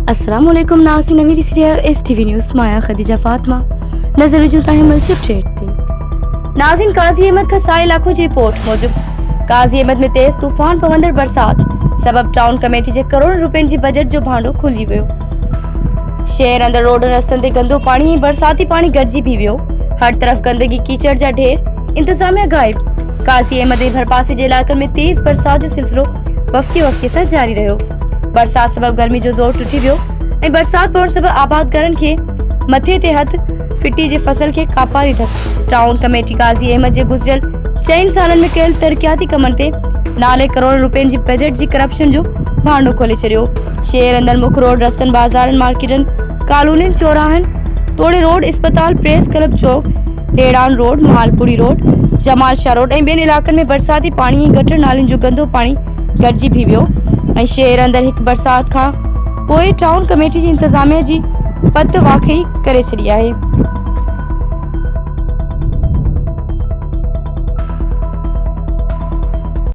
अस्सलामुअलैकुम नाज़रीन, नवी STV news माया खदीजा फातिमा नजर जुता है मलशिप ट्रेड थी। नाज़रीन, काजी अहमद का साए इलाकों जी रिपोर्ट मूजिब काजी अहमद में तेज तूफान पवंदड़ बरसात सबब टाउन कमेटी जे करोड़ रुपयनि जी बजट जो भांडो खुली वियो। शहर अंदर रोड रस्तन ते गंदो पानी ऐं बरसाती पानी गॾिजी भी वियो। हर तरफ गंदगी कीचड़ जा ढेर, इंतजामिया गायब। काजी अहमद जे भरपासे जे इलाक़नि में तेज बरसात जो सिलसिलो वफ़्के सां जारी रहियो। बरसात सबब गर्मी जो ज़ोर टुटी वियो ऐं बरसात पवण सबब आबादगारनि खे मथे ते हथ फिटी जे फसल खे कापारी धक। टाउन कमेटी काजी अहमद जे गुज़िरियल 4 सालनि में कयल तरक़ियाती कमनि ते नाले करोड़ रुपयनि जी बजट जी करप्शन जो भांडो खोले छॾियो। शहर अंदर मुख्य रोड रस्तनि, बाज़ारनि, मार्केटनि, कॉलोनियुनि, चौराहनि, तोड़े रोड, अस्पताल, प्रेस क्लब चौक, डेड़ान road, Malpuri road, Jamal Shah road ऐं ॿियनि इलाक़नि में बरसाती पाणी ऐं गटर नालियुनि जो गंदो पाणी गॾिजी भी वियो ऐं शहर अंदर हिकु बरसात खां पोइ टाउन कमेटी जी इंतजामिया जी पत वाकई करे छॾी आहे।